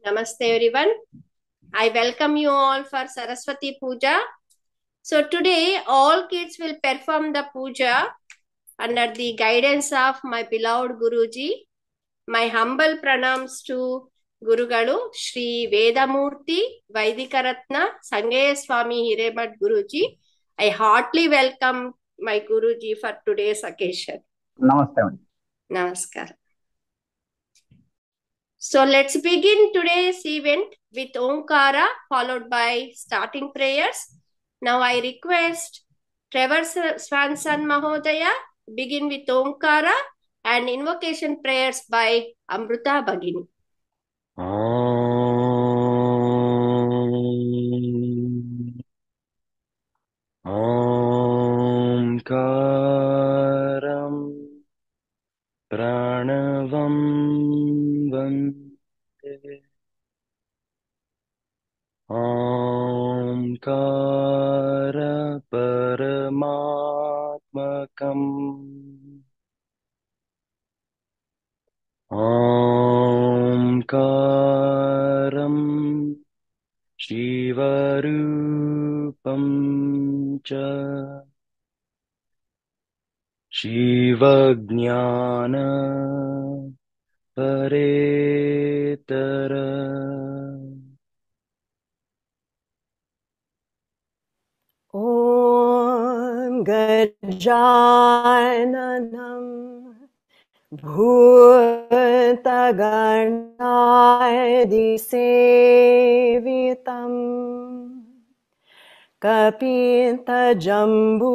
Namaste everyone. I welcome you all for Saraswati Puja. So today all kids will perform the puja under the guidance of my beloved Guruji. My humble pranams to Gurugalu Shri Vedamurti Vaidikaratna Sangeya Swami Hiremat Guruji. I heartily welcome my Guruji for today's occasion. Namaste. Namaskar. So let's begin today's event with Omkara, followed by starting prayers. Now I request Trevor Swanson Mahodaya begin with Omkara and invocation prayers by Amruta Bhagini. Omkaram Pranavam Vande Omkara Paramatmakam Omkaram Shivarupam Cha Shivajnana Paretara Om Gajananam Bhutaganadi Sevitam Kapita Jambu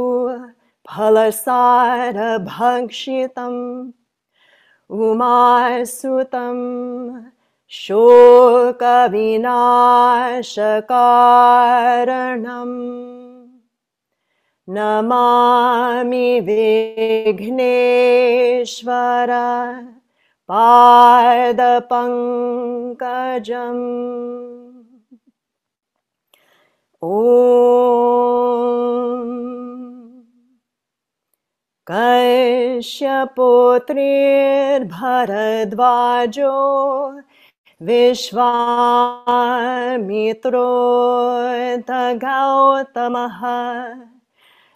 Phalasara Bhakshitam Umasutam Shokavinashakaranam Namami Vigneshwara Padapankajam Om Kashyaputrir Bharadvajo Vishvamitro Gautamaha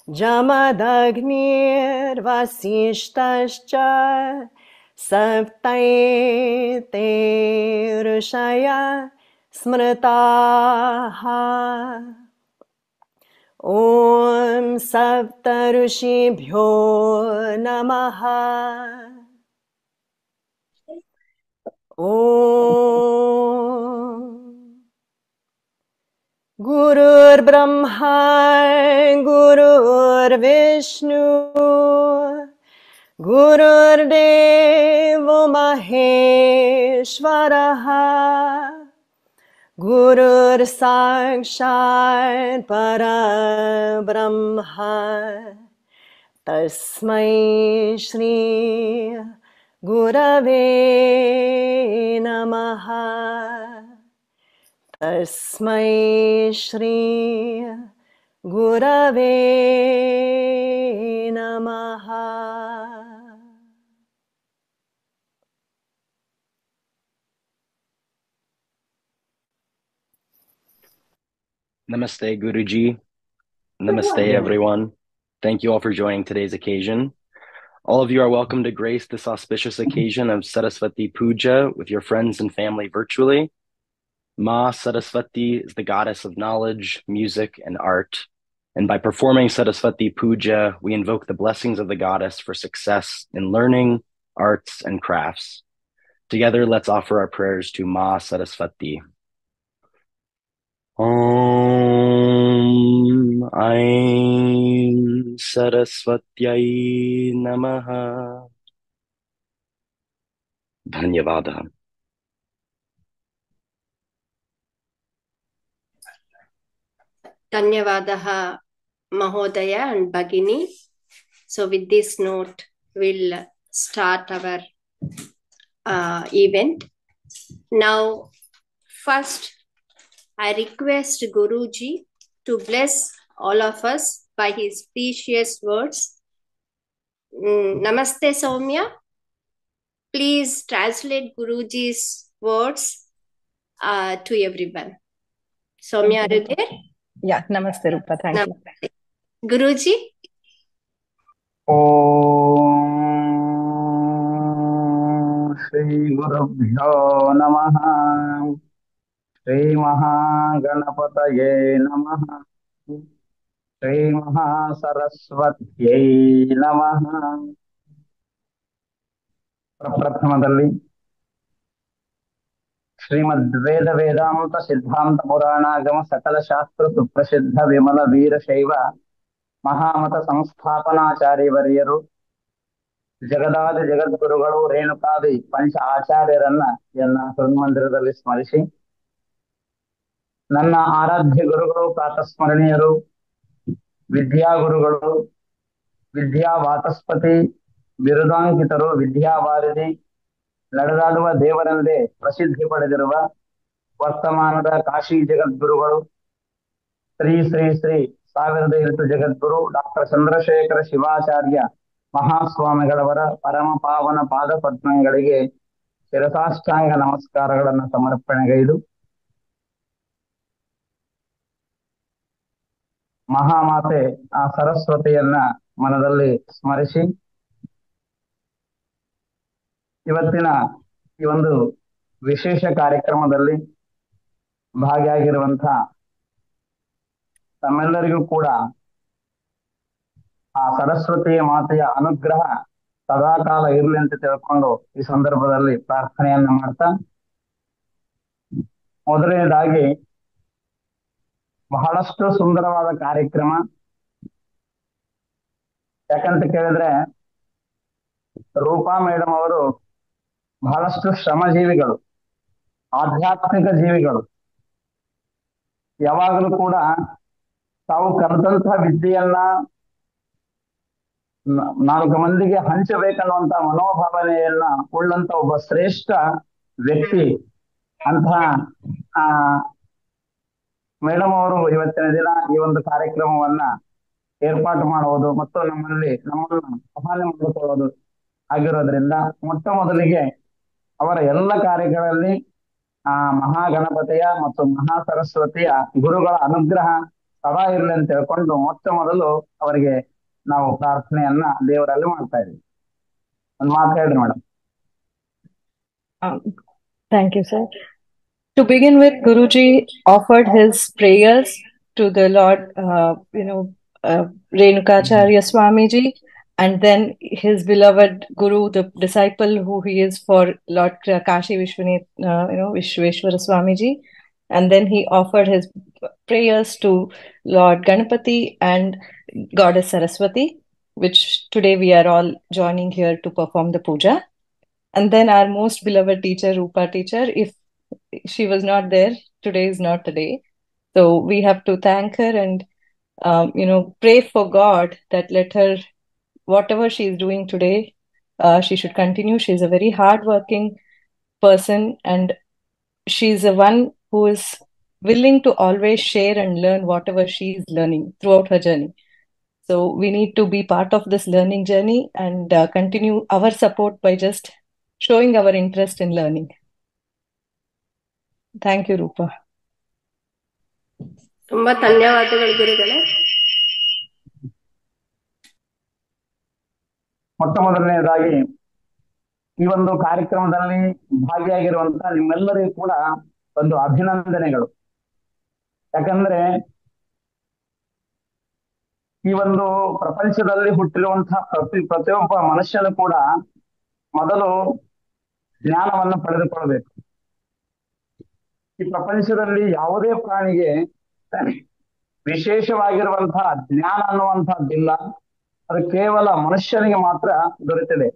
Jamadagnir Vasishtascha Saptaite Rishaya Smritaha Om Saptarshibhyo Namaha Om Gurur Brahma Gurur Vishnu Gurur Devo Maheshwaraha Gurur Sakshat Parabrahma Tasmai Shri Gurave Namaha Tasmai Shri Gurave Namaha. Namaste Guruji. Namaste everyone. Thank you all for joining today's occasion. All of you are welcome to grace this auspicious occasion of Saraswati Puja with your friends and family virtually. Ma Saraswati is the goddess of knowledge, music, and art. And by performing Saraswati Puja, we invoke the blessings of the goddess for success in learning, arts, and crafts. Together, let's offer our prayers to Ma Saraswati. Om Aim Saraswatyai Namaha. Dhanyavada. Dhanyavadaha Mahodaya and Bhagini. So with this note, we'll start our event. Now, first, I request Guruji to bless all of us by his precious words. Namaste Soumya. Please translate Guruji's words to everyone. Soumya, are you there? Yeah, Namaste Rupa. Thank you. Namaste. Guruji? ಓಂ ಶ್ರೀ ಗುರುಭ್ಯೋ ನಮಃ. ಶ್ರೀ ಮಹಾಗಣಪತಯೇ ನಮಃ. ಶ್ರೀ ಮಹಾಸರಸ್ವತ್ಯೈ ನಮಃ. ಪ್ರಪ್ರಥಮದಲ್ಲಿ ಶ್ರೀಮದ್ ವೇದ ವೇದಾಂತ ಸಿದ್ಧಾಂತ ಪುರಾಣಾಗಮ ಸಕಲ ಶಾಸ್ತ್ರ ಸುಪ್ರಸಿದ್ಧ ವಿಮಲ ವೀರಶೈವ ಮಹಾಮತ ಸಂಸ್ಥಾಪನಾಚಾರ್ಯವರ್ಯರು, ಜಗದಾದಿ ಜಗದ್ಗುರುಗಳು, ರೇಣುಕಾದಿ ಪಂಚ ಆಚಾರ್ಯರನ್ನ ಎಲ್ಲ ಹೃನ್ಮಂದಿರದಲ್ಲಿ ಸ್ಮರಿಸಿ, ನನ್ನ ಆರಾಧ್ಯ ಗುರುಗಳು, ಪ್ರಾತಸ್ಮರಣೀಯರು, ವಿದ್ಯಾಗುರುಗಳು, ವಿದ್ಯಾ ವಾಚಸ್ಪತಿ, ಬಿರುದಾಂಕಿತರು, ವಿದ್ಯಾವಾರಿಧಿ, ನಡೆದಾಡುವ ದೇವರೆಂದೇ ಪ್ರಸಿದ್ಧಿ ಪಡೆದಿರುವ ವರ್ತಮಾನದ ಕಾಶಿ ಜಗದ್ಗುರುಗಳು, ಶ್ರೀ ಶ್ರೀ ಶ್ರೀ 1008 ಜಗದ್ಗುರು ಡಾಕ್ಟರ್ ಚಂದ್ರಶೇಖರ ಶಿವಾಚಾರ್ಯ ಮಹಾಸ್ವಾಮಿಗಳವರ ಪರಮ ಪಾವನ ಪಾದ ಪದ್ಮಗಳಿಗೆ ಶಿರಸಾಷ್ಟಾಂಗ ನಮಸ್ಕಾರಗಳನ್ನು ಸಮರ್ಪಣೆಗೈದು, ಮಹಾಮಾತೆ ಆ ಸರಸ್ವತಿಯನ್ನ ಮನದಲ್ಲಿ ಸ್ಮರಿಸಿ, ಇವತ್ತಿನ ಈ ಒಂದು ವಿಶೇಷ ಕಾರ್ಯಕ್ರಮದಲ್ಲಿ ಭಾಗಿಯಾಗಿರುವಂತಹ ತಮ್ಮೆಲ್ಲರಿಗೂ ಕೂಡ ಆ ಸರಸ್ವತಿಯ ಮಾತೆಯ ಅನುಗ್ರಹ ಸದಾಕಾಲ ಇರಲಿ ಅಂತ ತಿಳ್ಕೊಂಡು ಈ ಸಂದರ್ಭದಲ್ಲಿ ಪ್ರಾರ್ಥನೆಯನ್ನ ಮಾಡ್ತಾ, ಮೊದಲನೇದಾಗಿ ಬಹಳಷ್ಟು ಸುಂದರವಾದ ಕಾರ್ಯಕ್ರಮ. ಯಾಕಂತ ಕೇಳಿದ್ರೆ ರೂಪಾ ಮೇಡಮ್ ಅವರು ಬಹಳಷ್ಟು ಶ್ರಮಜೀವಿಗಳು, ಆಧ್ಯಾತ್ಮಿಕ ಜೀವಿಗಳು. ಯಾವಾಗಲೂ ಕೂಡ ತಾವು ಕಲಿತಂತಹ ವಿದ್ಯೆಯನ್ನ 4 ಮಂದಿಗೆ ಹಂಚಬೇಕನ್ನುವಂತ ಮನೋಭಾವನೆಯನ್ನ ಉಳ್ಳಂತ ಒಬ್ಬ ಶ್ರೇಷ್ಠ ವ್ಯಕ್ತಿ. ಅಂತಹ ಮೇಡಮ್ ಅವರು ಇವತ್ತಿನ ದಿನ ಈ ಒಂದು ಕಾರ್ಯಕ್ರಮವನ್ನ ಏರ್ಪಾಟು ಮಾಡುವುದು ಮತ್ತು ನಮ್ಮನ್ನು ಆಹ್ವಾನ ಮಾಡಿಕೊಳ್ಳೋದು ಆಗಿರೋದ್ರಿಂದ, ಮೊಟ್ಟ ಮೊದಲಿಗೆ ಅವರ ಎಲ್ಲ ಕಾರ್ಯಗಳಲ್ಲಿ ಮಹಾಗಣಪತಿಯ ಮತ್ತು ಮಹಾ ಸರಸ್ವತಿಯ ಗುರುಗಳ ಅನುಗ್ರಹ ಸದಾ ಇರಲಿ ಅಂತ ಹೇಳ್ಕೊಂಡು ಮೊಟ್ಟ ಮೊದಲು ಅವರಿಗೆ ನಾವು ಪ್ರಾರ್ಥನೆಯನ್ನ ದೇವರಲ್ಲಿ ಮಾಡ್ತಾ ಇದ್ದೀವಿ. ಒಂದು ಮಾತು ಹೇಳ್ರಿ madam. Thank you, sir. To begin with, Guruji offered his prayers to the Lord, Renukacharya Swamiji, and then his beloved Guru, the disciple who he is for Lord Kashi Vishwanath, Vishweshwara Swamiji, and then he offered his prayers to Lord Ganapati and Goddess Saraswati, which today we are all joining here to perform the puja. And then our most beloved teacher, Rupa teacher, if she was not there, today is not the day. So we have to thank her and, pray for God that let her, whatever she is doing today, she should continue. She is a very hardworking person and she is the one who is willing to always share and learn whatever she is learning throughout her journey. So we need to be part of this learning journey and continue our support by just showing our interest in learning. Thank you, Rupa. ತುಂಬಾ ಧನ್ಯವಾದಗಳು ಗುರುಗಳೇ. ಮೊಟ್ಟ ಮೊದಲನೇದಾಗಿ ಈ ಒಂದು ಕಾರ್ಯಕ್ರಮದಲ್ಲಿ ಭಾಗಿಯಾಗಿರುವಂತಹ ನಿಮ್ಮೆಲ್ಲರಿಗೂ ಕೂಡ ಒಂದು ಅಭಿನಂದನೆಗಳು. ಯಾಕಂದ್ರೆ ಈ ಒಂದು ಪ್ರಪಂಚದಲ್ಲಿ ಹುಟ್ಟಿರುವಂತಹ ಪ್ರತಿಯೊಬ್ಬ ಮನುಷ್ಯನು ಕೂಡ ಮೊದಲು ಜ್ಞಾನವನ್ನು ಪಡೆದುಕೊಳ್ಬೇಕು. ಈ ಪ್ರಪಂಚದಲ್ಲಿ ಯಾವುದೇ ಪ್ರಾಣಿಗೆ ವಿಶೇಷವಾಗಿರುವಂತಹ ಜ್ಞಾನ ಅನ್ನುವಂತಹದ್ದಿಲ್ಲ, ಅದು ಕೇವಲ ಮನುಷ್ಯನಿಗೆ ಮಾತ್ರ ದೊರೆತಿದೆ.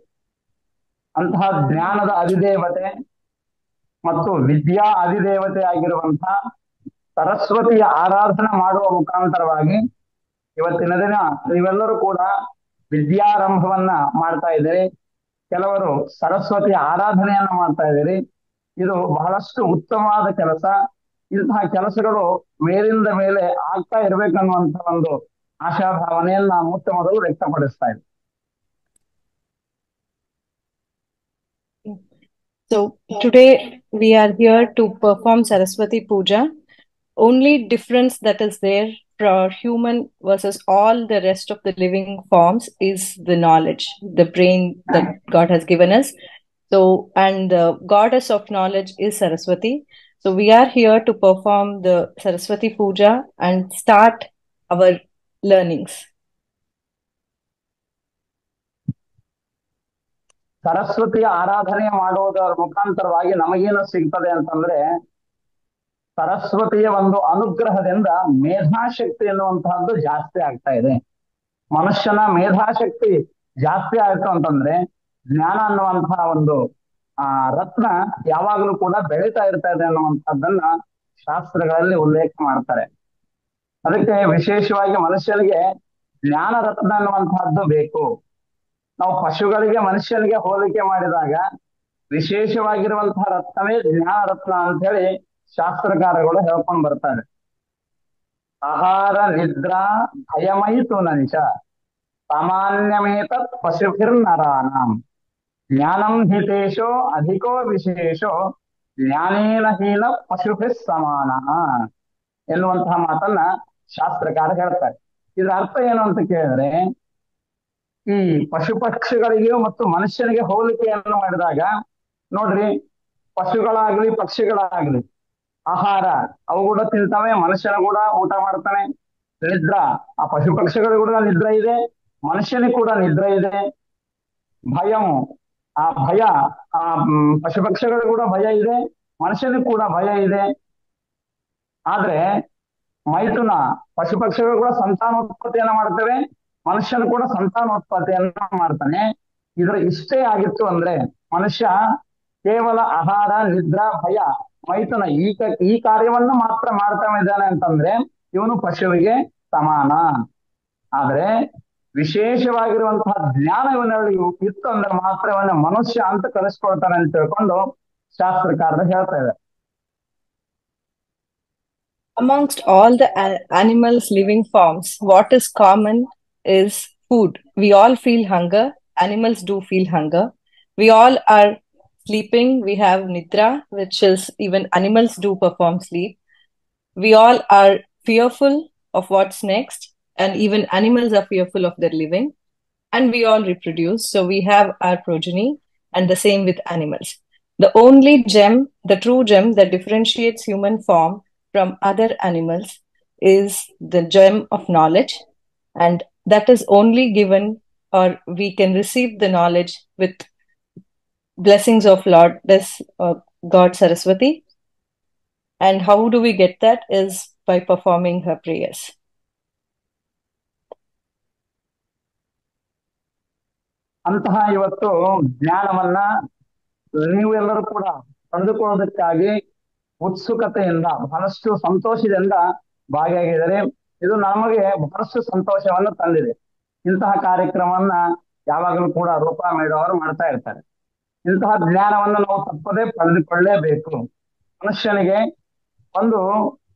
ಅಂತಹ ಜ್ಞಾನದ ಅಧಿದೇವತೆ ಮತ್ತು ವಿದ್ಯಾ ಅಧಿದೇವತೆ ಆಗಿರುವಂತಹ ಸರಸ್ವತಿಯ ಆರಾಧನೆ ಮಾಡುವ ಮುಖಾಂತರವಾಗಿ ಇವತ್ತಿನ ದಿನ ನೀವೆಲ್ಲರೂ ಕೂಡ ವಿದ್ಯಾರಂಭವನ್ನ ಮಾಡ್ತಾ ಇದ್ದೀರಿ. ಕೆಲವರು ಸರಸ್ವತಿಯ ಆರಾಧನೆಯನ್ನ ಮಾಡ್ತಾ ಇದ್ದೀರಿ. ಇದು ಬಹಳಷ್ಟು ಉತ್ತಮವಾದ ಕೆಲಸ. ಇಂತಹ ಕೆಲಸಗಳು ಮೇಲಿಂದ ಮೇಲೆ ಆಗ್ತಾ ಇರ್ಬೇಕನ್ನುವಂತ ಒಂದು ಆಶಾಭಾವನೆಯನ್ನ ಮೊಟ್ಟ ಮೊದಲು ವ್ಯಕ್ತಪಡಿಸ್ತಾ ಇದ್ದೀನಿ. So today we are here to perform Saraswati Puja. Only difference that is there for human versus all the rest of the living forms is the knowledge, the brain that God has given us. So, and the goddess of knowledge is Saraswati. So we are here to perform the Saraswati Puja and start our learnings. ಸರಸ್ವತಿಯ ಆರಾಧನೆ ಮಾಡುವುದರ ಮುಖಾಂತರವಾಗಿ ನಮಗೇನು ಸಿಗ್ತದೆ ಅಂತಂದ್ರೆ, ಸರಸ್ವತಿಯ ಒಂದು ಅನುಗ್ರಹದಿಂದ ಮೇಧಾಶಕ್ತಿ ಎನ್ನುವಂತಹದ್ದು ಜಾಸ್ತಿ ಆಗ್ತಾ ಇದೆ. ಮನುಷ್ಯನ ಮೇಧಾಶಕ್ತಿ ಜಾಸ್ತಿ ಆಯ್ತು ಅಂತಂದ್ರೆ ಜ್ಞಾನ ಅನ್ನುವಂತಹ ಒಂದು ರತ್ನ ಯಾವಾಗಲೂ ಕೂಡ ಬೆಳೀತಾ ಇರ್ತಾ ಇದೆ ಅನ್ನುವಂಥದ್ದನ್ನ ಶಾಸ್ತ್ರಗಳಲ್ಲಿ ಉಲ್ಲೇಖ ಮಾಡ್ತಾರೆ. ಅದಕ್ಕೆ ವಿಶೇಷವಾಗಿ ಮನುಷ್ಯನಿಗೆ ಜ್ಞಾನ ರತ್ನ ಅನ್ನುವಂತಹದ್ದು ಬೇಕು. ನಾವು ಪಶುಗಳಿಗೆ ಮನುಷ್ಯನಿಗೆ ಹೋಲಿಕೆ ಮಾಡಿದಾಗ ವಿಶೇಷವಾಗಿರುವಂತಹ ರತ್ನವೇ ಜ್ಞಾನ ರತ್ನ ಅಂತ ಹೇಳಿ ಶಾಸ್ತ್ರಕಾರಗಳು ಹೇಳ್ಕೊಂಡು ಬರ್ತಾರೆ. ಆಹಾರ ನಿದ್ರಾ ಭಯಮಯಿತು ನಂಚ ಸಾಮಾನ್ಯಮೇತತ್ ಪಶುಭಿರ್ನರಾನಾಂ ಜ್ಞಾನಂ ಹಿತೇಶೋ ಅಧಿಕೋ ವಿಶೇಷೋ ಜ್ಞಾನೇನ ಹೀನ ಪಶುಭಿರ್ ಸಮಾನ ಎನ್ನುವಂತಹ ಮಾತನ್ನ ಶಾಸ್ತ್ರಕಾರ ಹೇಳ್ತಾರೆ. ಇದರ ಅರ್ಥ ಏನು ಅಂತ ಕೇಳಿದ್ರೆ, ಈ ಪಶು ಪಕ್ಷಿಗಳಿಗೆ ಮತ್ತು ಮನುಷ್ಯನಿಗೆ ಹೋಲಿಕೆಯನ್ನು ಮಾಡಿದಾಗ ನೋಡ್ರಿ, ಪಶುಗಳಾಗ್ಲಿ ಪಕ್ಷಿಗಳಾಗ್ಲಿ ಆಹಾರ ಅವು ಕೂಡ ತಿಂತಾವೆ, ಮನುಷ್ಯನ ಕೂಡ ಊಟ ಮಾಡ್ತಾನೆ. ನಿದ್ರಾ, ಆ ಪಶು ಪಕ್ಷಿಗಳಿಗೂ ಕೂಡ ನಿದ್ರೆ ಇದೆ, ಮನುಷ್ಯನಿಗೆ ಕೂಡ ನಿದ್ರೆ ಇದೆ. ಭಯಂ, ಆ ಭಯ, ಆ ಪಶು ಪಕ್ಷಿಗಳಿಗೂ ಕೂಡ ಭಯ ಇದೆ, ಮನುಷ್ಯನಿಗೆ ಕೂಡ ಭಯ ಇದೆ. ಆದ್ರೆ ಮೈಥುನ, ಪಶು ಪಕ್ಷಿಗಳು ಕೂಡ ಸಂತಾನೋತ್ಪತ್ತಿಯನ್ನ ಮಾಡ್ತೇವೆ, ಮನುಷ್ಯನು ಕೂಡ ಸಂತಾನೋತ್ಪತ್ತಿಯನ್ನ ಮಾಡ್ತಾನೆ. ಇದ್ರ ಇಷ್ಟೇ ಆಗಿತ್ತು ಅಂದ್ರೆ ಮನುಷ್ಯ ಕೇವಲ ಆಹಾರ ನಿದ್ರಾ ಭಯ ಮೈಥುನ ಈ ಕಾರ್ಯವನ್ನು ಮಾತ್ರ ಮಾಡ್ತಾ ಇದ್ದಾನೆ ಅಂತಂದ್ರೆ ಇವನು ಪಶುವಿಗೆ ಸಮಾನ. ಆದ್ರೆ ವಿಶೇಷವಾಗಿರುವಂತಹ ಜ್ಞಾನ ಇವನಲ್ಲಿ ಇತ್ತು ಅಂದ್ರೆ ಮಾತ್ರ ಇವನ್ನ ಮನುಷ್ಯ ಅಂತ ಕಲಿಸ್ಕೊಳ್ತಾನೆ ಅಂತ ತಿಳ್ಕೊಂಡು ಶಾಸ್ತ್ರಕಾರರು ಹೇಳ್ತಾ ಇದ್ದಾರೆ. Amongst all the animals, living forms, what is common is food. We all feel hunger. Animals do feel hunger. We all are sleeping. We have nidra, which is even animals do perform sleep. We all are fearful of what's next, and even animals are fearful of their living. And we all reproduce. So we have our progeny, and the same with animals. The only gem, the true gem that differentiates human form from other animals is the gem of knowledge, and that is only given, or we can receive the knowledge with blessings of God Saraswati. And how do we get that is by performing her prayers. ಅಂತಹ ಇವತ್ತು ಜ್ಞಾನವನ್ನ ನೀವೆಲ್ಲರೂ ಕೂಡ ಪಡೆದುಕೊಳ್ಳೋದಕ್ಕಾಗಿ ಉತ್ಸುಕತೆಯಿಂದ ಬಹಳಷ್ಟು ಸಂತೋಷದಿಂದ ಭಾಗಿಯಾಗಿದ್ದಾರೆ. ಇದು ನಮಗೆ ಬಹಳಷ್ಟು ಸಂತೋಷವನ್ನು ತಂದಿದೆ. ಇಂತಹ ಕಾರ್ಯಕ್ರಮವನ್ನ ಯಾವಾಗಲೂ ಕೂಡ ರೂಪಾ ಮೇಡಮ್ ಅವರು ಮಾಡ್ತಾ ಇರ್ತಾರೆ. ಇಂತಹ ಜ್ಞಾನವನ್ನು ನಾವು ತಪ್ಪದೇ ಪಡೆದುಕೊಳ್ಳೇಬೇಕು. ಮನುಷ್ಯನಿಗೆ ಒಂದು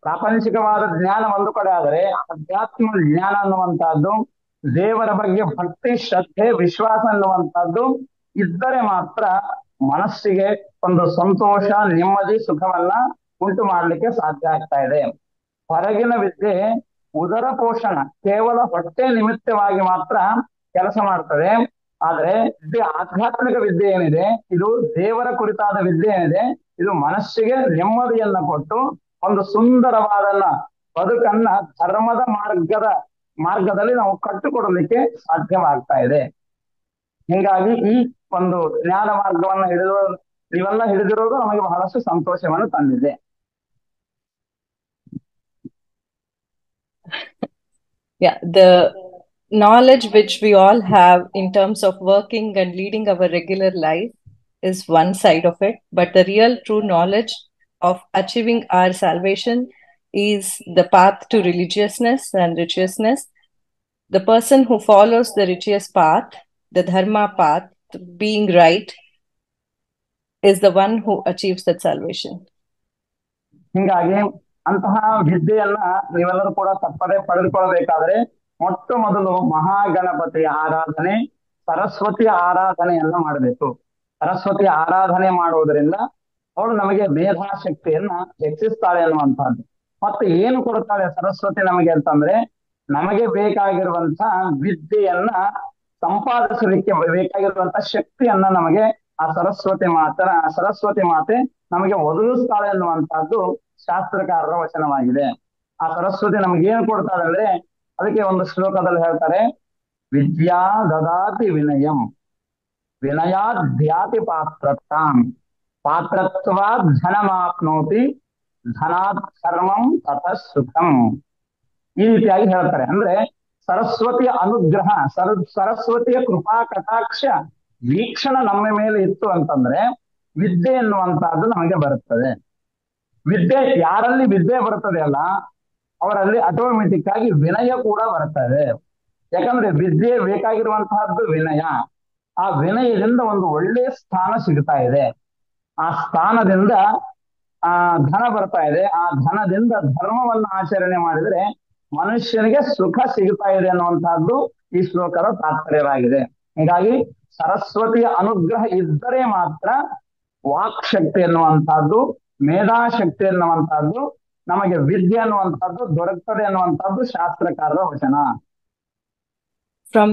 ಪ್ರಾಪಂಚಿಕವಾದ ಜ್ಞಾನ ಒಂದು ಕಡೆ ಆದರೆ ಅಧ್ಯಾತ್ಮ ಜ್ಞಾನ ಅನ್ನುವಂತಹದ್ದು, ದೇವರ ಬಗ್ಗೆ ಭಕ್ತಿ ಶ್ರದ್ಧೆ ವಿಶ್ವಾಸ ಅನ್ನುವಂತಹದ್ದು ಇದ್ದರೆ ಮಾತ್ರ ಮನಸ್ಸಿಗೆ ಒಂದು ಸಂತೋಷ ನೆಮ್ಮದಿ ಸುಖವನ್ನ ಉಂಟು ಮಾಡ್ಲಿಕ್ಕೆ ಸಾಧ್ಯ ಆಗ್ತಾ ಇದೆ. ಹೊರಗಿನ ವಿದ್ಯೆ ಉದರ ಪೋಷಣ, ಕೇವಲ ಹೊಟ್ಟೆ ನಿಮಿತ್ತವಾಗಿ ಮಾತ್ರ ಕೆಲಸ ಮಾಡ್ತದೆ. ಆದ್ರೆ ಆಧ್ಯಾತ್ಮಿಕ ವಿದ್ಯೆ ಏನಿದೆ, ಇದು ದೇವರ ಕುರಿತಾದ ವಿದ್ಯೆ ಏನಿದೆ, ಇದು ಮನಸ್ಸಿಗೆ ನೆಮ್ಮದಿಯನ್ನ ಕೊಟ್ಟು ಒಂದು ಸುಂದರವಾದ ಬದುಕನ್ನ ಧರ್ಮದ ಮಾರ್ಗದಲ್ಲಿ ನಾವು ಕಟ್ಟಿಕೊಡಲಿಕ್ಕೆ ಸಾಧ್ಯವಾಗ್ತಾ ಇದೆ. ಹೀಗಾಗಿ ಈ ಒಂದು ಜ್ಞಾನ ಮಾರ್ಗವನ್ನ ನೀವೆಲ್ಲ ಹಿಡಿದಿರೋದು ನಮಗೆ ಬಹಳಷ್ಟು ಸಂತೋಷವನ್ನು ತಂದಿದೆ. Yeah, the knowledge which we all have in terms of working and leading our regular life is one side of it, but the real true knowledge of achieving our salvation is the path to religiousness and righteousness. The person who follows the righteous path, the dharma path, being right, is the one who achieves that salvation. ಹೀಗಾಗಿ ಅಂತಹ ವಿದ್ಯೆಯನ್ನ ನೀವೆಲ್ಲರೂ ಕೂಡ ತಪ್ಪದೇ ಪಡೆದುಕೊಳ್ಳಬೇಕಾದ್ರೆ ಮೊಟ್ಟ ಮೊದಲು ಮಹಾಗಣಪತಿಯ ಆರಾಧನೆ, ಸರಸ್ವತಿಯ ಆರಾಧನೆಯನ್ನ ಮಾಡಬೇಕು. ಸರಸ್ವತಿ ಆರಾಧನೆ ಮಾಡುವುದರಿಂದ ಅವಳು ನಮಗೆ ಮೇಧಾಶಕ್ತಿಯನ್ನ ಹೆಚ್ಚಿಸ್ತಾಳೆ ಅನ್ನುವಂಥದ್ದು. ಮತ್ತೆ ಏನು ಕೊಡ್ತಾಳೆ ಸರಸ್ವತಿ ನಮಗೆ ಅಂತಂದ್ರೆ, ನಮಗೆ ಬೇಕಾಗಿರುವಂತ ವಿದ್ಯೆಯನ್ನ ಸಂಪಾದಿಸಲಿಕ್ಕೆ ಬೇಕಾಗಿರುವಂತ ಶಕ್ತಿಯನ್ನ ನಮಗೆ ಆ ಸರಸ್ವತಿ ಮಾತೆ ನಮಗೆ ಒದಗಿಸ್ತಾಳೆ ಅನ್ನುವಂತಹದ್ದು ಶಾಸ್ತ್ರಕಾರರ ವಚನವಾಗಿದೆ. ಆ ಸರಸ್ವತಿ ನಮ್ಗೆ ಏನ್ ಕೊಡ್ತಾಳೆ ಅಂದ್ರೆ, ಅದಕ್ಕೆ ಒಂದು ಶ್ಲೋಕದಲ್ಲಿ ಹೇಳ್ತಾರೆ, ವಿದ್ಯಾ ದದಾತಿ ವಿನಯಂ ವಿನಯಾಧ್ಯಾತಿ ಪಾತ್ರತಾಂ ಪಾತ್ರತ್ವಾದ್ ಧನಮಾಪ್ನೋತಿ ಧನಾತ್ ಸರ್ವಂ ತತಃ ಸುಖಂ. ಈ ರೀತಿಯಾಗಿ ಹೇಳ್ತಾರೆ. ಅಂದ್ರೆ ಸರಸ್ವತಿಯ ಅನುಗ್ರಹ, ಸರಸ್ವತಿಯ ಕೃಪಾ ಕಟಾಕ್ಷ ವೀಕ್ಷಣ ನಮ್ಮ ಮೇಲೆ ಇತ್ತು ಅಂತಂದ್ರೆ ವಿದ್ಯೆ ಎನ್ನುವಂತಹದ್ದು ನಮಗೆ ಬರುತ್ತದೆ. ವಿದ್ಯೆ, ಯಾರಲ್ಲಿ ವಿದ್ಯೆ ಬರುತ್ತದೆ ಅಲ್ಲ ಅವರಲ್ಲಿ ಆಟೋಮೆಟಿಕ್ ಆಗಿ ವಿನಯ ಕೂಡ ಬರ್ತದೆ. ಯಾಕಂದ್ರೆ ವಿದ್ಯೆ ಬೇಕಾಗಿರುವಂತಹದ್ದು ವಿನಯ. ಆ ವಿನಯದಿಂದ ಒಂದು ಒಳ್ಳೆಯ ಸ್ಥಾನ ಸಿಗ್ತಾ ಇದೆ. ಆ ಸ್ಥಾನದಿಂದ ಧನ ಬರ್ತಾ ಇದೆ. ಆ ಧನದಿಂದ ಧರ್ಮವನ್ನು ಆಚರಣೆ ಮಾಡಿದ್ರೆ ಮನುಷ್ಯನಿಗೆ ಸುಖ ಸಿಗ್ತಾ ಇದೆ ಅನ್ನುವಂತಹದ್ದು ಈ ಶ್ಲೋಕದ ತಾತ್ಪರ್ಯವಾಗಿದೆ. ಹೀಗಾಗಿ ಸರಸ್ವತಿಯ ಅನುಗ್ರಹ ಇದ್ದರೆ ಮಾತ್ರ ವಾಕ್ ಶಕ್ತಿ ಎನ್ನುವಂತಹದ್ದು, ಮೇಧಾಶಕ್ತಿ ಎನ್ನುವಂತಹದ್ದು, ನಮಗೆ ವಿದ್ಯೆ ಅನ್ನುವಂಥದ್ದು ದೊರಕ್ತದೆ ಅನ್ನುವಂಥದ್ದು ಶಾಸ್ತ್ರಕಾರರ ವಚನ. From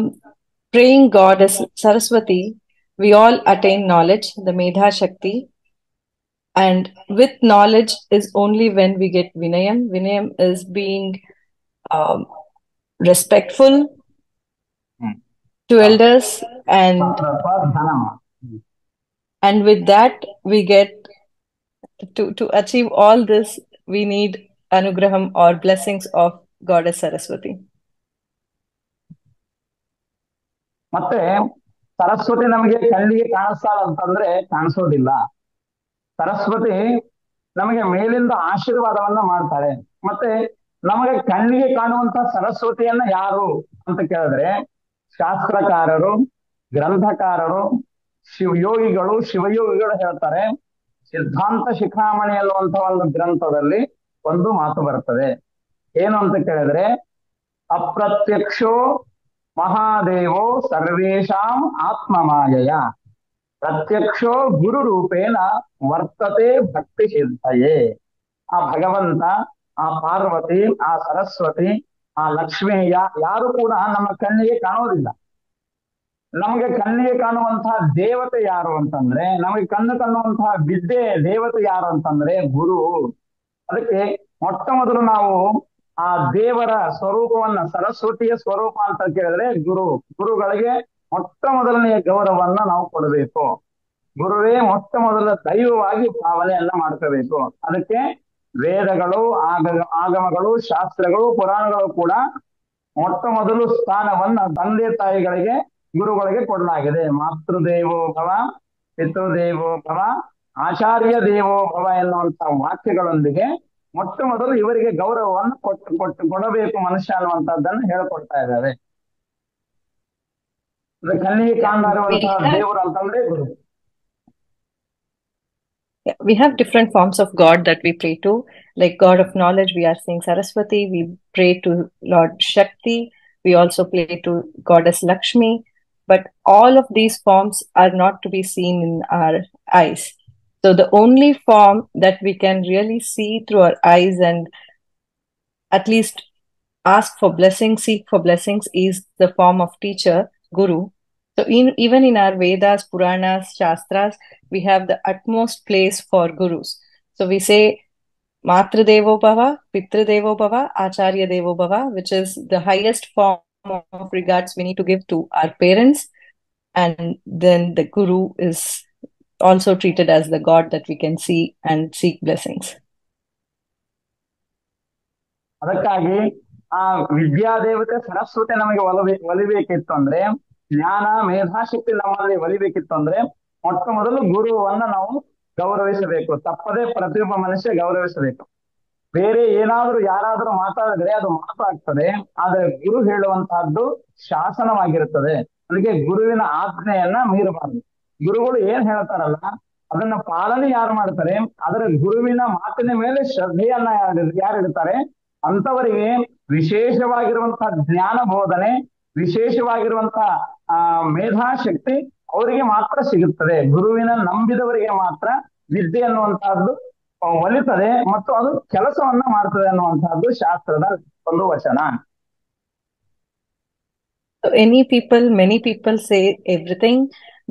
praying goddess Saraswati, we all attain knowledge, the Medha Shakti. And with knowledge is only when we get Vinayam. Vinayam is being respectful to elders, and with that we get to achieve all this, we need anugraham or blessings of Goddess Saraswati. ಮತ್ತೆ ಸರಸ್ವತಿ ನಮಗೆ ಕಣ್ಣಿಗೆ ಕಾಣಿಸ್ತಾಳ ಅಂತಂದ್ರೆ ಕಾಣಿಸೋದಿಲ್ಲ. ಸರಸ್ವತಿ ನಮಗೆ ಮೇಲಿಂದ ಆಶೀರ್ವಾದವನ್ನ ಮಾಡ್ತಾಳೆ. ಮತ್ತೆ ನಮಗೆ ಕಣ್ಣಿಗೆ ಕಾಣುವಂತ ಸರಸ್ವತಿಯನ್ನ ಯಾರು ಅಂತ ಕೇಳಿದ್ರೆ ಶಾಸ್ತ್ರಕಾರರು, ಗ್ರಂಥಕಾರರು, ಶಿವಯೋಗಿಗಳು ಹೇಳ್ತಾರೆ. ಸಿದ್ಧಾಂತ ಶಿಖಾಮಣಿ ಅನ್ನುವಂತ ಒಂದು ಗ್ರಂಥದಲ್ಲಿ ಒಂದು ಮಾತು ಬರ್ತದೆ. ಏನು ಅಂತ ಕೇಳಿದ್ರೆ, ಅಪ್ರತ್ಯಕ್ಷೋ ಮಹಾದೇವೋ ಸರ್ವೇಷಾಂ ಆತ್ಮಮಾಯಯ ಪ್ರತ್ಯಕ್ಷೋ ಗುರು ರೂಪೇಣ ವರ್ತತೆ ಭಕ್ತಿ ಸಿದ್ಧಯೇ. ಆ ಭಗವಂತ, ಆ ಪಾರ್ವತಿ, ಆ ಸರಸ್ವತಿ, ಆ ಲಕ್ಷ್ಮಿ ಯಾರು ಕೂಡ ನಮ್ಮ ಕಣ್ಣಿಗೆ ಕಾಣೋದಿಲ್ಲ. ನಮಗೆ ಕಣ್ಣಿಗೆ ಕಾಣುವಂತಹ ದೇವತೆ ಯಾರು ಅಂತಂದ್ರೆ, ನಮಗೆ ಕಣ್ಣು ಕಾಣುವಂತಹ ವಿದ್ಯೆ ದೇವತೆ ಯಾರು ಅಂತಂದ್ರೆ ಗುರು. ಅದಕ್ಕೆ ಮೊಟ್ಟ ಮೊದಲು ನಾವು ಆ ದೇವರ ಸ್ವರೂಪವನ್ನ, ಸರಸ್ವತಿಯ ಸ್ವರೂಪ ಅಂತ ಕೇಳಿದ್ರೆ ಗುರುಗಳಿಗೆ ಮೊಟ್ಟ ಮೊದಲನೆಯ ಗೌರವವನ್ನ ನಾವು ಕೊಡಬೇಕು. ಗುರುವೇ ಮೊಟ್ಟ ಮೊದಲ ದೈವವಾಗಿ ಭಾವನೆಯನ್ನ ಮಾಡ್ಕೋಬೇಕು. ಅದಕ್ಕೆ ವೇದಗಳು, ಆಗಮಗಳು, ಶಾಸ್ತ್ರಗಳು, ಪುರಾಣಗಳು ಕೂಡ ಮೊಟ್ಟ ಮೊದಲು ಸ್ಥಾನವನ್ನ ತಂದೆ ತಾಯಿಗಳಿಗೆ, ಗುರುಗಳಿಗೆ ಕೊಡಲಾಗಿದೆ. ಮಾತೃದೇವೋ ಭವ, ಪಿತೃದೇವೋ ಭವ, ಆಚಾರ್ಯ ದೇವೋ ಭವ ಎನ್ನುವಂತಹ ವಾಕ್ಯಗಳೊಂದಿಗೆ ಮೊಟ್ಟ ಮೊದಲು ಇವರಿಗೆ ಗೌರವವನ್ನು ಕೊಡಬೇಕು ಮನುಷ್ಯ ಅನ್ನುವಂಥದ್ದನ್ನು ಹೇಳ್ಕೊಡ್ತಾ ಇದ್ದಾರೆ. ಕಣ್ಣಿಗೆ ಕಾಣಲಾರುವಂತಹ ದೇವರು ಅಂತಂದ್ರೆ ಗುರು. We have different forms of God that we pray to. Like God of knowledge, we are saying Saraswati. We pray to Lord Shakti. We also pray to Goddess Lakshmi. But all of these forms are not to be seen in our eyes. So the only form that we can really see through our eyes and at least ask for blessings, seek for blessings, is the form of teacher, Guru. So even in our Vedas, Puranas, Shastras, we have the utmost place for Gurus. So we say Matra Devo Bhava, Pitra Devo Bhava, Acharya Devo Bhava, which is the highest form of regards we need to give to our parents. And then the Guru is also treated as the God that we can see and seek blessings. ಅದಕ್ಕಾಗಿ ಆ ವಿದ್ಯಾದೇವತೆ ಸರಸ್ವತಿ ನಮಗೆ ಒಲಿಬೇಕಿತ್ತು ಅಂದ್ರೆ, ಜ್ಞಾನ ಮೇಧಾಶಕ್ತಿ ನಮ್ಮಲ್ಲಿ ಒಲಿಬೇಕಿತ್ತು ಅಂದ್ರೆ ಮೊಟ್ಟ ಮೊದಲು ಗುರುವನ್ನ ನಾವು ಗೌರವಿಸಬೇಕು. ತಪ್ಪದೇ ಪ್ರತಿಯೊಬ್ಬ ಮನುಷ್ಯ ಗೌರವಿಸಬೇಕು. ಬೇರೆ ಏನಾದ್ರೂ ಯಾರಾದ್ರೂ ಮಾತಾಡಿದ್ರೆ ಅದು ಮಾತಾಗ್ತದೆ, ಆದ್ರೆ ಗುರು ಹೇಳುವಂತಹದ್ದು ಶಾಸನವಾಗಿರುತ್ತದೆ. ಅದಕ್ಕೆ ಗುರುವಿನ ಆಜ್ಞೆಯನ್ನ ಮೀರಬಾರದು. ಗುರುಗಳು ಏನ್ ಹೇಳ್ತಾರಲ್ಲ ಅದನ್ನ ಪಾಲನೆ ಯಾರು ಮಾಡ್ತಾರೆ, ಅದರ ಗುರುವಿನ ಮಾತಿನ ಮೇಲೆ ಶ್ರದ್ಧೆಯನ್ನ ಯಾರಿಡ್ತಾರೆ ಅಂತವರಿಗೆ ವಿಶೇಷವಾಗಿರುವಂತಹ ಜ್ಞಾನ ಬೋಧನೆ, ವಿಶೇಷವಾಗಿರುವಂತಹ ಮೇಧಾಶಕ್ತಿ ಅವರಿಗೆ ಮಾತ್ರ ಸಿಗುತ್ತದೆ. ಗುರುವಿನ ನಂಬಿದವರಿಗೆ ಮಾತ್ರ ವಿದ್ಯೆ ಅನ್ನುವಂತಹದ್ದು ಒಲಿತದೆ ಮತ್ತು ಅದು ಕೆಲಸವನ್ನ ಮಾಡ್ತದೆ ಅನ್ನುವಂತಹದ್ದು ಶಾಸ್ತ್ರದ ಒಂದು ವಚನ. So many people say everything,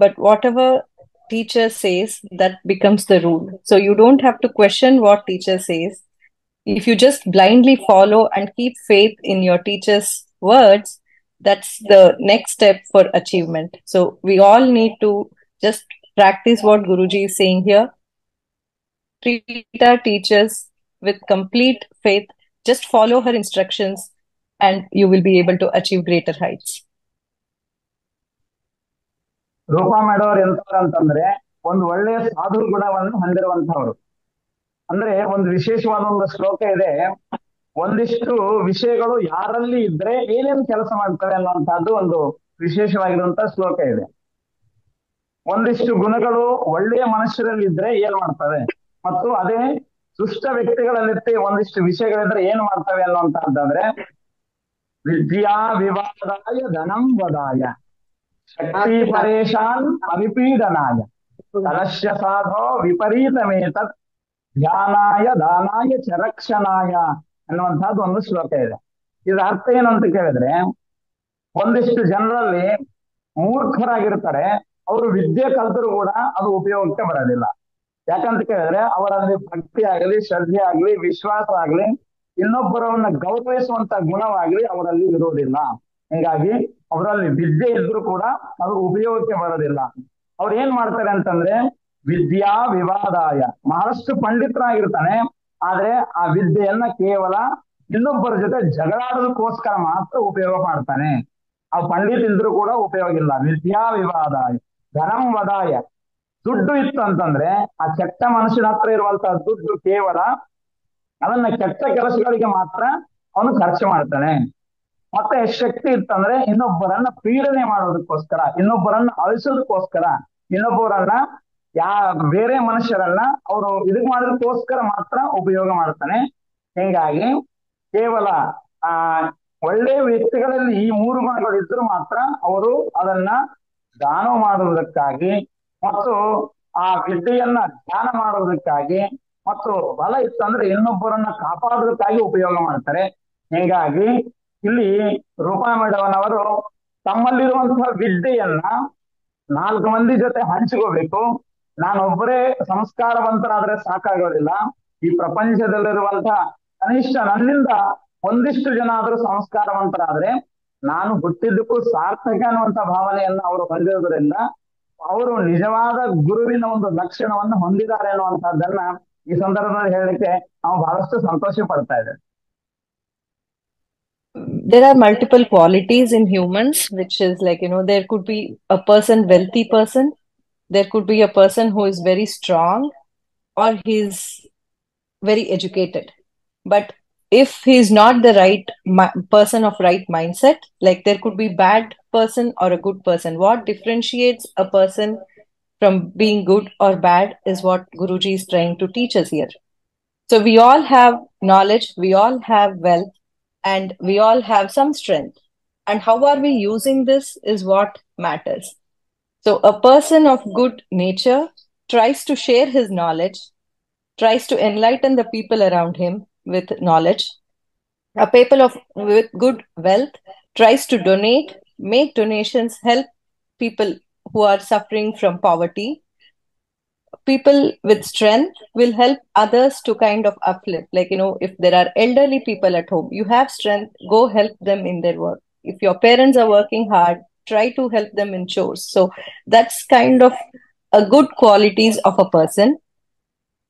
but whatever teacher says, that becomes the rule. So you don't have to question what teacher says. If you just blindly follow and keep faith in your teacher's words, that's the next step for achievement. So we all need to just practice what Guruji is saying here. Treat our teachers with complete faith. Just follow her instructions and you will be able to achieve greater heights. Roopa ಮೇಡೋರು ಎಂತವ್ರು ಅಂತಂದ್ರೆ ಒಂದು ಒಳ್ಳೆಯ ಸಾಧು ಗುಣವನ್ನು ಹೊಂದಿರುವಂತವ್ರು. ಅಂದ್ರೆ ಒಂದು ವಿಶೇಷವಾದ ಒಂದು ಶ್ಲೋಕ ಇದೆ, ಒಂದಿಷ್ಟು ವಿಷಯಗಳು ಯಾರಲ್ಲಿ ಇದ್ರೆ ಏನೇನು ಕೆಲಸ ಮಾಡ್ತವೆ ಅನ್ನುವಂತಹದ್ದು ಒಂದು ವಿಶೇಷವಾಗಿರುವಂತಹ ಶ್ಲೋಕ ಇದೆ. ಒಂದಿಷ್ಟು ಗುಣಗಳು ಒಳ್ಳೆಯ ಮನುಷ್ಯರಲ್ಲಿ ಇದ್ರೆ ಏನ್ ಮಾಡ್ತವೆ, ಮತ್ತು ಅದೇ ದುಷ್ಟ ವ್ಯಕ್ತಿಗಳಲ್ಲಿ ಒಂದಿಷ್ಟು ವಿಷಯಗಳಿದ್ರೆ ಏನ್ ಮಾಡ್ತವೆ ಅನ್ನುವಂತಹದ್ದಾದ್ರೆ, ವಿದ್ಯಾ ವಿವಾದಾಯ ಧನಂ ವದಾಯ ಶಕ್ತಿ ಪರೇಶಾನ್ ಅವಿಪೀಡನಾಯ ಕಲಶ್ಯ ಸಾಧೋ ವಿಪರೀತಮೇತತ್ ಧ್ಯಾನಾಯ ದಾನಾಯ ಚರಕ್ಷಣಾಯ ಅನ್ನುವಂತಹದ್ದು ಒಂದು ಶ್ಲೋಕ ಇದೆ. ಇದರ ಅರ್ಥ ಏನು ಅಂತ ಕೇಳಿದ್ರೆ, ಒಂದಿಷ್ಟು ಜನರಲ್ಲಿ ಮೂರ್ಖರಾಗಿರ್ತಾರೆ, ಅವರು ವಿದ್ಯೆ ಕಲ್ತರೂ ಕೂಡ ಅದು ಉಪಯೋಗಕ್ಕೆ ಬರೋದಿಲ್ಲ. ಯಾಕಂತ ಕೇಳಿದ್ರೆ ಅವರಲ್ಲಿ ಭಕ್ತಿ ಆಗಲಿ, ಶ್ರದ್ಧೆ ಆಗ್ಲಿ, ವಿಶ್ವಾಸ ಆಗ್ಲಿ, ಇನ್ನೊಬ್ಬರನ್ನ ಗೌರವಿಸುವಂತ ಗುಣವಾಗ್ಲಿ ಅವರಲ್ಲಿ ಇರುವುದಿಲ್ಲ. ಹೀಗಾಗಿ ಅವರಲ್ಲಿ ವಿದ್ಯೆ ಇದ್ರೂ ಕೂಡ ಅದು ಉಪಯೋಗಕ್ಕೆ ಬರೋದಿಲ್ಲ. ಅವ್ರು ಏನ್ ಮಾಡ್ತಾರೆ ಅಂತಂದ್ರೆ, ವಿದ್ಯಾ ವಿವಾದಾಯ, ಬಹಳಷ್ಟು ಪಂಡಿತರಾಗಿರ್ತಾನೆ, ಆದ್ರೆ ಆ ವಿದ್ಯೆಯನ್ನ ಕೇವಲ ಇನ್ನೊಬ್ಬರ ಜೊತೆ ಜಗಳಾಡೋದಕ್ಕೋಸ್ಕರ ಮಾತ್ರ ಉಪಯೋಗ ಮಾಡ್ತಾನೆ. ಆ ಪಂಡಿತ ಇದ್ರೂ ಕೂಡ ಉಪಯೋಗ ಇಲ್ಲ. ವಿದ್ಯಾ ವಿವಾದಾಯ ಧನಂ ವದಾಯ, ದುಡ್ಡು ಇತ್ತು ಅಂತಂದ್ರೆ ಆ ಕೆಟ್ಟ ಮನುಷ್ಯನ ಹತ್ರ ಇರುವಂತಹ ದುಡ್ಡು ಕೇವಲ ಅದನ್ನ ಕೆಟ್ಟ ಕೆಲಸಗಳಿಗೆ ಮಾತ್ರ ಅವನು ಖರ್ಚು ಮಾಡ್ತಾನೆ. ಮತ್ತೆ ಶಕ್ತಿ ಇತ್ತಂದ್ರೆ ಇನ್ನೊಬ್ಬರನ್ನ ಪೀಡನೆ ಮಾಡೋದಕ್ಕೋಸ್ಕರ, ಇನ್ನೊಬ್ಬರನ್ನ ಅಳಿಸೋದಕ್ಕೋಸ್ಕರ, ಇನ್ನೊಬ್ಬರನ್ನ ಬೇರೆ ಮನುಷ್ಯರನ್ನ ಅವರು ಇದು ಮಾಡೋದಕ್ಕೋಸ್ಕರ ಮಾತ್ರ ಉಪಯೋಗ ಮಾಡ್ತಾನೆ. ಹೀಗಾಗಿ ಕೇವಲ ಒಳ್ಳೆಯ ವ್ಯಕ್ತಿಗಳಲ್ಲಿ ಈ ಮೂರು ಗುಣಗಳು ಇದ್ರೂ ಮಾತ್ರ ಅವರು ಅದನ್ನ ದಾನ ಮಾಡುವುದಕ್ಕಾಗಿ ಮತ್ತು ಆ ವಿದ್ಯೆಯನ್ನ ಧ್ಯಾನ ಮಾಡುವುದಕ್ಕಾಗಿ ಮತ್ತು ಬಲ ಇತ್ತಂದ್ರೆ ಇನ್ನೊಬ್ಬರನ್ನ ಕಾಪಾಡೋದಕ್ಕಾಗಿ ಉಪಯೋಗ ಮಾಡ್ತಾರೆ. ಹೀಗಾಗಿ ಇಲ್ಲಿ ರೂಪಾ ಮೇಡಮ್ ಅವರು ತಮ್ಮಲ್ಲಿರುವಂತಹ ವಿದ್ಯೆಯನ್ನ 4 ಮಂದಿ ಜೊತೆ ಹಂಚಿಕೋಬೇಕು. ನಾನೊಬ್ಬರೇ ಸಂಸ್ಕಾರವಂತರಾದ್ರೆ ಸಾಕಾಗೋದಿಲ್ಲ. ಈ ಪ್ರಪಂಚದಲ್ಲಿರುವಂತಹ ಕನಿಷ್ಠ ನನ್ನಿಂದ ಒಂದಿಷ್ಟು ಜನ ಆದ್ರೂ ಸಂಸ್ಕಾರವಂತರಾದ್ರೆ ನಾನು ಹುಟ್ಟಿದ್ದಕ್ಕೂ ಸಾರ್ಥಕ ಅನ್ನುವಂತ ಭಾವನೆಯನ್ನ ಅವರು ಹೊಂದಿರೋದ್ರಿಂದ ಅವರು ನಿಜವಾದ ಗುರುವಿನ ಒಂದು ಲಕ್ಷಣವನ್ನು ಹೊಂದಿದ್ದಾರೆ ಅನ್ನುವಂತಹದ್ದನ್ನ ಈ ಸಂದರ್ಭದಲ್ಲಿ ಹೇಳಲಿಕ್ಕೆ ನಾವು ಬಹಳಷ್ಟು ಸಂತೋಷ ಪಡ್ತಾ ಇದ್ದೇವೆ. There are multiple qualities in humans, which is like, there could be a wealthy person, there could be a person who is very strong, or he's very educated. But if he's not the right person of right mindset, like there could be bad person or a good person. What differentiates a person from being good or bad is what Guruji is trying to teach us here. So we all have knowledge, we all have wealth, and we all have some strength. And how are we using this is what matters. So a person of good nature tries to share his knowledge, tries to enlighten the people around him with knowledge. A people with good wealth tries to donate, make donations, help people who are suffering from poverty. People with strength will help others to kind of uplift. Like, if there are elderly people at home, you have strength, go help them in their work. If your parents are working hard, try to help them in chores. So that's kind of a good qualities of a person.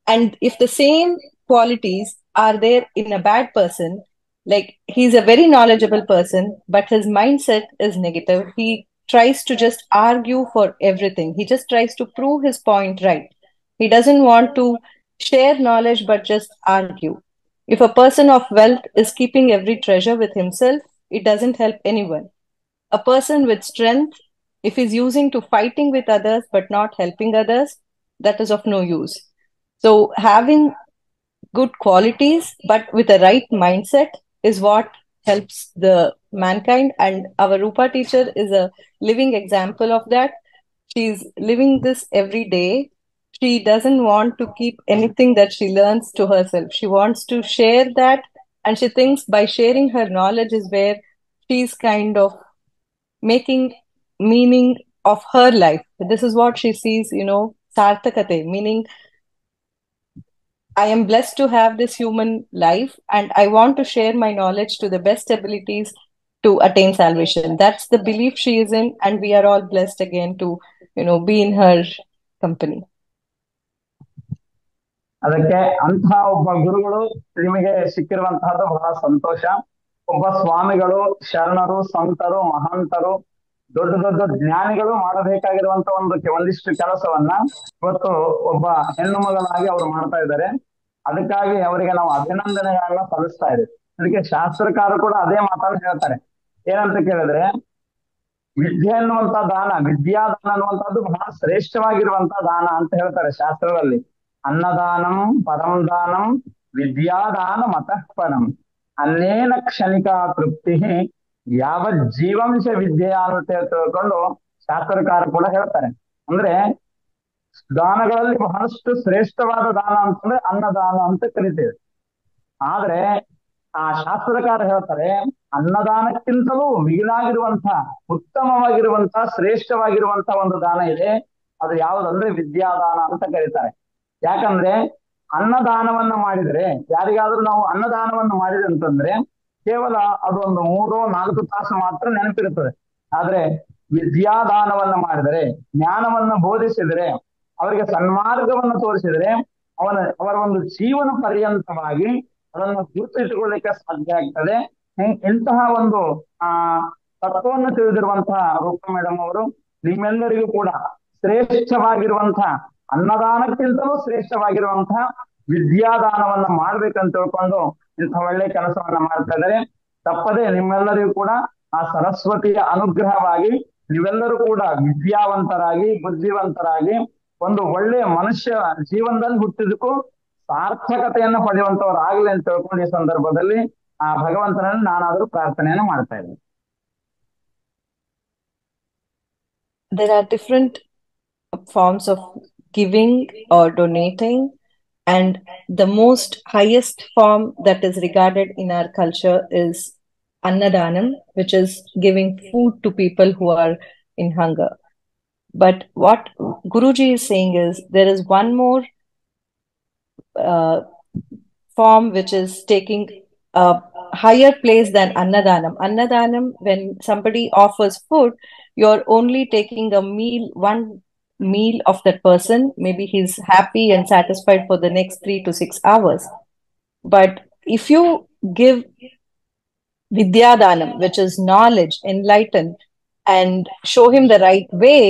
And if the same qualities are there in a bad person, like he's a very knowledgeable person, but his mindset is negative. He tries to just argue for everything. He just tries to prove his point right. He doesn't want to share knowledge, but just argue. If a person of wealth is keeping every treasure with himself, it doesn't help anyone. A person with strength, if he's using to fighting with others, but not helping others, that is of no use. So having good qualities, but with a right mindset is what helps the mankind. And our Rupa teacher is a living example of that. She's living this every day. She doesn't want to keep anything that she learns to herself. She wants to share that, and she thinks by sharing her knowledge is where she's kind of making meaning of her life. This is what she sees, sarthakate, meaning I am blessed to have this human life and I want to share my knowledge to the best abilities to attain salvation. That's the belief she is in, and we are all blessed again to, be in her company. ಅದಕ್ಕೆ ಅಂತಹ ಒಬ್ಬ ಗುರುಗಳು ನಿಮಗೆ ಸಿಕ್ಕಿರುವಂತಹದ್ದು ಬಹಳ ಸಂತೋಷ. ಒಬ್ಬ ಸ್ವಾಮಿಗಳು, ಶರಣರು, ಸಂತರು, ಮಹಾಂತರು, ದೊಡ್ಡ ದೊಡ್ಡ ಜ್ಞಾನಿಗಳು ಮಾಡಬೇಕಾಗಿರುವಂತ ಒಂದಿಷ್ಟು ಕೆಲಸವನ್ನ ಇವತ್ತು ಒಬ್ಬ ಹೆಣ್ಣು ಮಗಳಾಗಿ ಅವರು ಮಾಡ್ತಾ ಇದ್ದಾರೆ. ಅದಕ್ಕಾಗಿ ಅವರಿಗೆ ನಾವು ಅಭಿನಂದನೆಗಳನ್ನ ಸಲ್ಲಿಸ್ತಾ ಇದ್ದೀವಿ. ಅದಕ್ಕೆ ಶಾಸ್ತ್ರಕಾರ ಕೂಡ ಅದೇ ಮಾತನ್ನು ಹೇಳ್ತಾರೆ. ಏನಂತ ಕೇಳಿದ್ರೆ, ವಿದ್ಯೆ ಅನ್ನುವಂತ ದಾನ, ವಿದ್ಯಾದಾನ ಅನ್ನುವಂಥದ್ದು ಬಹಳ ಶ್ರೇಷ್ಠವಾಗಿರುವಂತ ದಾನ ಅಂತ ಹೇಳ್ತಾರೆ ಶಾಸ್ತ್ರದಲ್ಲಿ. ಅನ್ನದಾನಂ ಪರಂ ದಾನಂ ವಿದ್ಯಾದಾನ ಮತಃ ಪರಂ ಅನ್ನೇನ ಕ್ಷಣಿಕಾ ತೃಪ್ತಿ ಯಾವ ಜೀವಂಶ ವಿದ್ಯೆಯ ಅಂತ ತಿಳ್ಕೊಂಡು ಶಾಸ್ತ್ರಕಾರ ಕೂಡ ಹೇಳ್ತಾರೆ. ಅಂದ್ರೆ ದಾನಗಳಲ್ಲಿ ಬಹಳಷ್ಟು ಶ್ರೇಷ್ಠವಾದ ದಾನ ಅಂತಂದ್ರೆ ಅನ್ನದಾನ ಅಂತ ಕರಿತೇವೆ. ಆದ್ರೆ ಆ ಶಾಸ್ತ್ರಕಾರ ಹೇಳ್ತಾರೆ, ಅನ್ನದಾನಕ್ಕಿಂತಲೂ ಮಿಗಿಲಾಗಿರುವಂತ, ಉತ್ತಮವಾಗಿರುವಂತ, ಶ್ರೇಷ್ಠವಾಗಿರುವಂತ ಒಂದು ದಾನ ಇದೆ. ಅದು ಯಾವುದಂದ್ರೆ ವಿದ್ಯಾದಾನ ಅಂತ ಕರೀತಾರೆ. ಯಾಕಂದ್ರೆ ಅನ್ನದಾನವನ್ನ ಮಾಡಿದ್ರೆ, ಯಾರಿಗಾದ್ರೂ ನಾವು ಅನ್ನದಾನವನ್ನು ಮಾಡಿದೆ ಅಂತಂದ್ರೆ ಕೇವಲ ಅದೊಂದು 3-4 ತಾಸು ಮಾತ್ರ ನೆನಪಿರುತ್ತದೆ. ಆದ್ರೆ ವಿದ್ಯಾದಾನವನ್ನ ಮಾಡಿದರೆ, ಜ್ಞಾನವನ್ನ ಬೋಧಿಸಿದರೆ, ಅವರಿಗೆ ಸನ್ಮಾರ್ಗವನ್ನು ತೋರಿಸಿದರೆ ಅವರ ಒಂದು ಜೀವನ ಪರ್ಯಂತವಾಗಿ ಅದನ್ನು ಗುರುತಿಸಿಕೊಳ್ಳಿಕ್ಕೆ ಸಾಧ್ಯ ಆಗ್ತದೆ. ಇಂತಹ ಒಂದು ತತ್ವವನ್ನು ತಿಳಿದಿರುವಂತಹ ರೂಪ ಮೇಡಮ್ ಅವರು ನಿಮ್ಮೆಲ್ಲರಿಗೂ ಕೂಡ ಶ್ರೇಷ್ಠವಾಗಿರುವಂತಹ, ಅನ್ನದಾನಕ್ಕಿಂತಲೂ ಶ್ರೇಷ್ಠವಾಗಿರುವಂತಹ ವಿದ್ಯಾದಾನವನ್ನ ಮಾಡ್ಬೇಕಂತ ತಿಳ್ಕೊಂಡು ಇಂಥ ಒಳ್ಳೆ ಕೆಲಸವನ್ನ ಮಾಡ್ತಾ ಇದ್ದಾರೆ. ತಪ್ಪದೆ ನಿಮ್ಮೆಲ್ಲರಿಗೂ ಕೂಡ ಆ ಸರಸ್ವತಿಯ ಅನುಗ್ರಹವಾಗಿ ನೀವೆಲ್ಲರೂ ಕೂಡ ವಿದ್ಯಾವಂತರಾಗಿ, ಬುದ್ಧಿವಂತರಾಗಿ, ಒಂದು ಒಳ್ಳೆಯ ಮನುಷ್ಯ ಜೀವನದಲ್ಲಿ ಹುಟ್ಟಿದಕ್ಕೂ ಸಾರ್ಥಕತೆಯನ್ನು ಪಡೆಯುವಂತವರಾಗ್ಲಿ ಅಂತ ತಿಳ್ಕೊಂಡು ಈ ಸಂದರ್ಭದಲ್ಲಿ ಆ ಭಗವಂತನನ್ನು ನಾನಾದ್ರೂ ಪ್ರಾರ್ಥನೆಯನ್ನು ಮಾಡ್ತಾ ಇದ್ದೀನಿ. There are different forms of giving or donating, and the most highest form that is regarded in our culture is annadanam, which is giving food to people who are in hunger. But what Guruji is saying is there is one more form which is taking a higher place than annadanam. Annadanam, when somebody offers food, you're only taking a meal, one meal of that person. Maybe he's happy and satisfied for the next 3 to 6 hours. But if you give Vidyadanam, which is knowledge, enlighten, and show him the right way,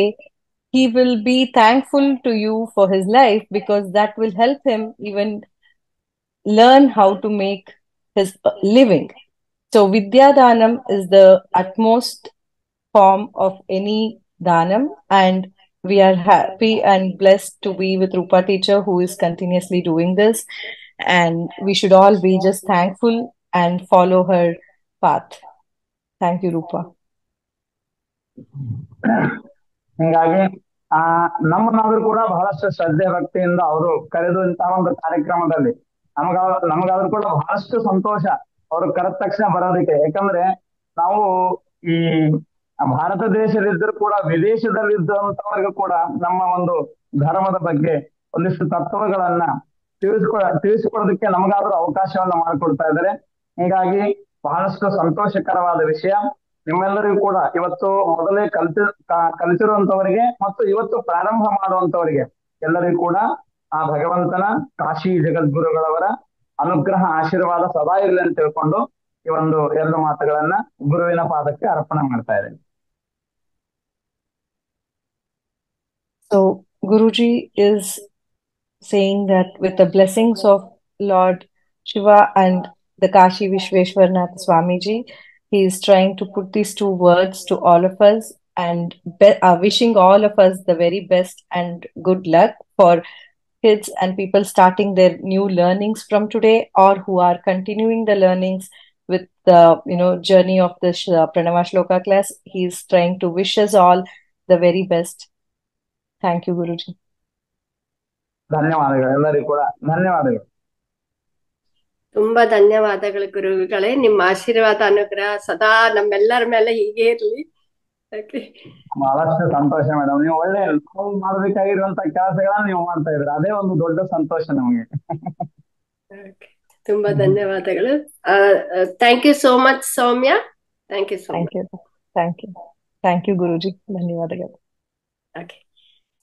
he will be thankful to you for his life, because that will help him even learn how to make his living. So Vidyadanam is the utmost form of any danam, and we are happy and blessed to be with Rupa teacher, who is continuously doing this, and we should all be just thankful and follow her path. Thank you, Rupa. ಹೀಗಾಗಿ ನಮ್ಮನ್ನಾದ್ರೂ ಕೂಡ ಬಹಳಷ್ಟು ಶ್ರದ್ಧೆ ಭಕ್ತಿಯಿಂದ ಅವರು ಕರೆದು ಇಂತಹ ಒಂದು ಕಾರ್ಯಕ್ರಮದಲ್ಲಿ ನಮಗಾದ್ರೂ ಕೂಡ ಬಹಳಷ್ಟು ಸಂತೋಷ ಅವರು ಕರೆದ ತಕ್ಷಣ ಬರೋದಕ್ಕೆ. ಯಾಕಂದ್ರೆ ನಾವು ಈ ಭಾರತ ದೇಶದಲ್ಲಿದ್ದರೂ ಕೂಡ ವಿದೇಶದಲ್ಲಿದ್ದಂತವರಿಗೂ ಕೂಡ ನಮ್ಮ ಒಂದು ಧರ್ಮದ ಬಗ್ಗೆ ಒಂದಿಷ್ಟು ತತ್ವಗಳನ್ನ ತಿಳಿಸಿಕೊಡೋದಕ್ಕೆ ನಮಗಾದ್ರೂ ಅವಕಾಶವನ್ನ ಮಾಡಿಕೊಡ್ತಾ ಇದ್ದಾರೆ. ಹೀಗಾಗಿ ಬಹಳಷ್ಟು ಸಂತೋಷಕರವಾದ ವಿಷಯ. ನಿಮ್ಮೆಲ್ಲರಿಗೂ ಕೂಡ ಇವತ್ತು ಮೊದಲೇ ಕಲಿತಿರುವಂತವರಿಗೆ ಮತ್ತು ಇವತ್ತು ಪ್ರಾರಂಭ ಮಾಡುವಂತವರಿಗೆ ಎಲ್ಲರಿಗೂ ಕೂಡ ಆ ಭಗವಂತನ ಕಾಶಿ ಜಗದ್ಗುರುಗಳವರ ಅನುಗ್ರಹ, ಆಶೀರ್ವಾದ ಸದಾ ಇರಲಿ ಅಂತ ತಿಳ್ಕೊಂಡು ಈ ಒಂದು 2 ಮಾತುಗಳನ್ನ ಗುರುವಿನ ಪಾದಕ್ಕೆ ಅರ್ಪಣೆ ಮಾಡ್ತಾ ಇದ್ದೇನೆ. So Guruji is saying that with the blessings of Lord Shiva and the Kashi Vishweshwarnath Swamiji, he is trying to put these 2 words to all of us, and wishing all of us the very best and good luck for kids and people starting their new learnings from today, or who are continuing the learnings with the journey of the Pranava Shloka class. He is trying to wish us all the very best Thank you, Guruji. ಧನ್ಯವಾದಗಳು ಎಲ್ಲರಿಗೂ ಕೂಡ ಧನ್ಯವಾದಗಳು. ತುಂಬಾ ಧನ್ಯವಾದಗಳು ಗುರುಗಳೇ. ನಿಮ್ಮ ಆಶೀರ್ವಾದ ಅನುಗ್ರಹ ಸದಾ ನಮ್ಮೆಲ್ಲರ ಮೇಲೆ ಹೀಗೆ ಇರ್ಲಿ. Okay. ಬಹಳಷ್ಟು ಸಂತೋಷ ಮೇಡಮ್. ನೀವು ಒಳ್ಳೆ ನಾವು ಮಾಡಬೇಕಾಗಿರುವಂತ ಕೆಲಸಗಳನ್ನ ನೀವು ಮಾಡ್ತಾ ಇದ್ರಿ, ಅದೇ ಒಂದು ದೊಡ್ಡ ಸಂತೋಷ ನಮಗೆ. Okay. ತುಂಬಾ ಧನ್ಯವಾದಗಳು. Thank you so much Saumya. Thank you so much. Thank you. Thank you. Thank you, Guruji. ಧನ್ಯವಾದಗಳು. Okay.